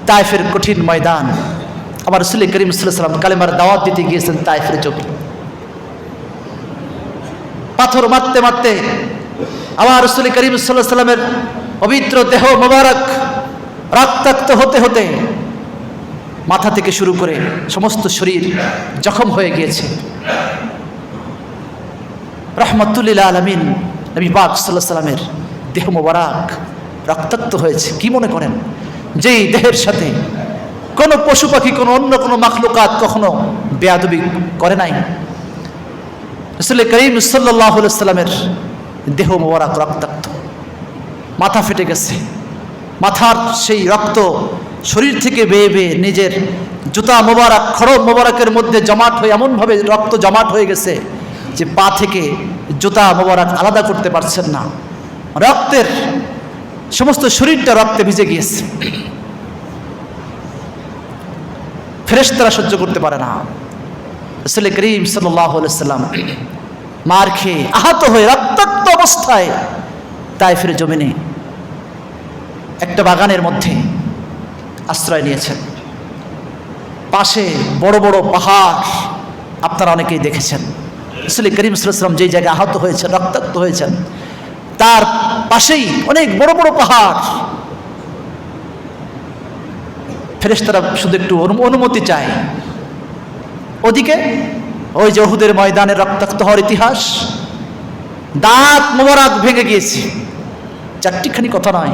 তায়েফের কঠিন ময়দান। আবার রাসূল করিম সাল্লাল্লাহু আলাইহি ওয়াসাল্লাম কালেমার দাওয়াত দিতে গিয়েছেন তায়েফের জমি। পাথর মারতে মারতে আবার রাসূল করিম সাল্লাল্লাহু আলাইহি ওয়াসাল্লামের পবিত্র দেহ মোবারক রক্তাক্ত হতে হতে মাথা থেকে শুরু করে সমস্ত শরীর জখম হয়ে গিয়েছে। রাহমাতুল লিল আলামিন নবী পাক সাল্লাল্লাহু আলাইহি ওয়াসাল্লামের দেহ মোবারক রক্তাক্ত হয়েছে। কি মনে করেন যেই দেহের সাথে কোনো পশু পাখি কোনো অন্য কোনো মাখলুকাত কখনো বেয়াদবি করে নাই, রাসূল করিম সাল্লাল্লাহু আলাইহি ওয়াসাল্লামের দেহ মোবারক রক্তাক্ত, মাথা ফেটে গেছে। মাথার সেই রক্ত শরীর থেকে বেয়ে বেয়ে নিজের জুতা মোবারক খড়ম মোবারকের মধ্যে জমাট হয়ে এমনভাবে রক্ত জমাট হয়ে গেছে যে পা থেকে জুতা মোবারক আলাদা করতে পারছেন না। রক্তের সমস্ত শরীরটা রক্তে ভিজে গিয়েছে। ফেরেশতারা সহ্য করতে পারে না। রাসূল করিম সাল্লাল্লাহু আলাইহি ওয়াসাল্লাম মার খেয়ে আহত হয়ে রক্তাক্ত অবস্থায় তায়েফের জমিনে একটা বাগানের মধ্যে আশ্রয় নিয়েছেন। পাশে বড় বড় পাহাড় আপনারা অনেকেই দেখেছেন। রাসূল করিম সাল্লাল্লাহু আলাইহি ওয়াসাল্লাম যেই জায়গায় আহত হয়েছেন, রক্তাক্ত হয়েছেন, তার পাশেই অনেক বড় বড় পাহাড়। ফেরেশতারা শুধু একটু অনুমতি চায়। ওদিকে ওই যে উহুদের ময়দানে রক্তাক্ত হওয়ার ইতিহাস, দাঁত মোবারক ভেঙে গিয়েছে। চারটিখানি কথা নয়,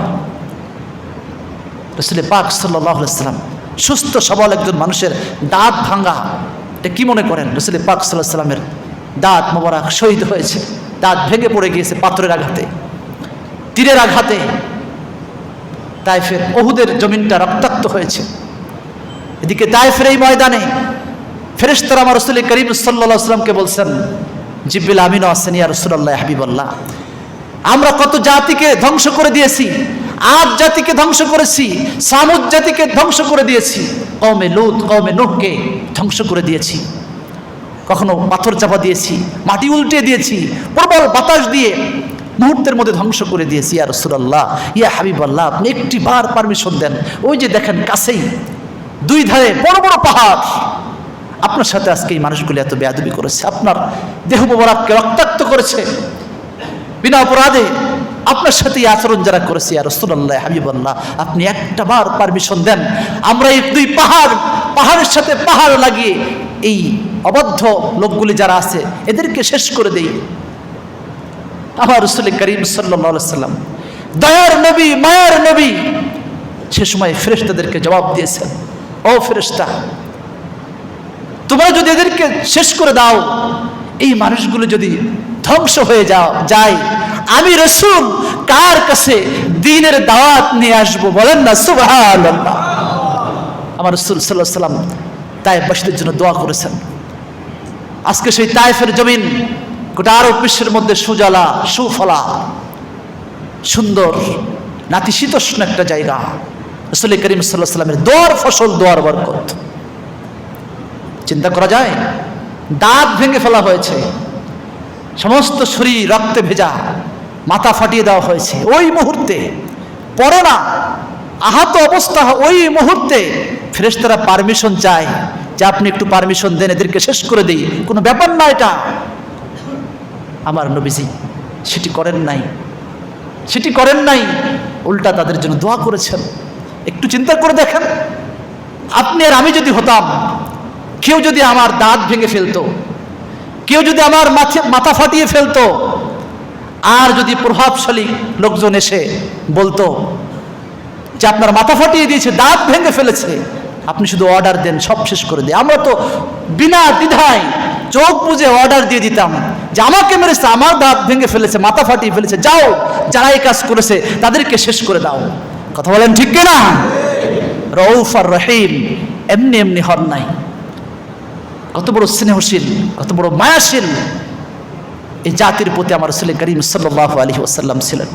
রাসূল পাক সাল্লাল্লাহু আলাইহি ওয়াসাল্লাম সুস্থ সবল একজন মানুষের দাঁত ভাঙা, এটা কি মনে করেন? রাসূল পাক সাল্লাল্লাহু আলাইহি ওয়াসাল্লামের দাঁত মোবারক শহীদ হয়েছে, দাঁত ভেঙে পড়ে গিয়েছে পাথরের আঘাতে, তীরের আঘাতে। তায়েফের উহুদের জমিনটা রক্তাক্ত হয়েছে। এদিকে তায়েফের এই ময়দানে ফেরেশতারা আমার রাসূল করিম সাল্লাল্লাহু আলাইহি ওয়াসাল্লামকে বলছেন, জিবরিল আমিনও আছেন, ইয়া রাসূলুল্লাহ হাবিবাল্লাহ, আমরা কত জাতিকে ধ্বংস করে দিয়েছি, আদ জাতিকে ধ্বংস করেছি, সামুদ জাতিকে ধ্বংস করে দিয়েছি, কওমে লূত কওমে নূহকে ধ্বংস করে দিয়েছি, কখনো পাথর চাপা দিয়েছি, মাটি উল্টে দিয়েছি, প্রবল বাতাস দিয়ে মুহূর্তের মধ্যে ধ্বংস করে দিয়েছি। ইয়া রাসূলুল্লাহ ইয়া হাবিবাল্লাহ, আপনি একটি বার পারমিশন দেন। ওই যে দেখেন কাছেই দুই ধারে বড় বড় পাহাড়, আপনার সাথে আজকে এই মানুষগুলি এত বেয়াদবি করেছে, আপনার দেহ মোবারককে রক্তাক্ত করেছে বিনা অপরাধে, আপনার সাথে এই আচরণ যারা করেছে, ইয়া রাসূলুল্লাহ হাবিবাল্লাহ, আপনি একটা বার পারমিশন দেন, আমরা এই দুই পাহাড়ের সাথে পাহাড় লাগিয়ে এই অবাধ্য লোকগুলি যারা আছে এদেরকে শেষ করে দেই। আমার রাসূল করিম সাল্লাল্লাহু আলাইহি ওয়াসাল্লাম দয়ার নবী, মায়ার নবী, সে সময় ফেরেশতাদেরকে জবাব দিয়েছেন, ও ফেরেশতা, তোমরা যদি এদেরকে শেষ করে দাও, এই মানুষগুলো যদি ধ্বংস হয়ে যায়, আমি রাসূল কার কাছে দ্বীনের দাওয়াত নিয়ে আসবো? বলেন না সুবহানাল্লাহ। আমার রাসূল সাল্লাল্লাহু আলাইহি ওয়াসাল্লাম তায়েফবাসীদের জন্য দোয়া করেছেন। আজকে সেই তায়েফের জমিন গোটা আরব বিশ্বের মধ্যে সুজলা সুফলা সুন্দর নাতিশীতোষ্ণ একটা জায়গা। রাসূল করিম সাল্লাল্লাহু আলাইহি ওয়াসাল্লামের দোয়ার ফসল, দোয়ার বরকত। চিন্তা করা যায়, দাঁত ভেঙে ফেলা হয়েছে, সমস্ত শরীর রক্তে ভেজা, মাথা ফাটিয়ে দেওয়া হয়েছে ওই মুহূর্তে, পরে না, আহত অবস্থা ওই মুহূর্তে ফেরেশতারা পারমিশন চায় যে আপনি একটু পারমিশন দেন, এদেরকে শেষ করে দিই, কোনো ব্যাপার না এটা। আমার নবীজি সেটি করেন নাই, উল্টা তাদের জন্য দোয়া করেছেন। একটু চিন্তা করে দেখেন, আপনি আর আমি যদি হতাম, কেউ যদি আমার দাঁত ভেঙে ফেলতো, কেউ যদি আমার মাথা ফাটিয়ে ফেলতো, আর যদি প্রভাবশালী লোকজন এসে বলতো যে আপনার মাথা ফাটিয়ে দিয়েছে, দাঁত ভেঙে ফেলেছে, আপনি শুধু অর্ডার দেন, সব শেষ করে দেয়, আমরা তো বিনা দ্বিধায় চোখ বুজে অর্ডার দিয়ে দিতাম যে আমাকে মেরেছে, আমার দাঁত ভেঙে ফেলেছে, মাথা ফাটিয়ে ফেলেছে, যাও যারা এই কাজ করেছে তাদেরকে শেষ করে দাও। কথা বলেন ঠিক কিনা? রউফ আর রহিম এমনি এমনি হন নাই, কত বড় স্নেহশীল, কত বড় মায়াশীল এই জাতির প্রতি আমার রাসূল করিম সাল্লাল্লাহু আলাইহি ওয়াসাল্লাম ছিলেন।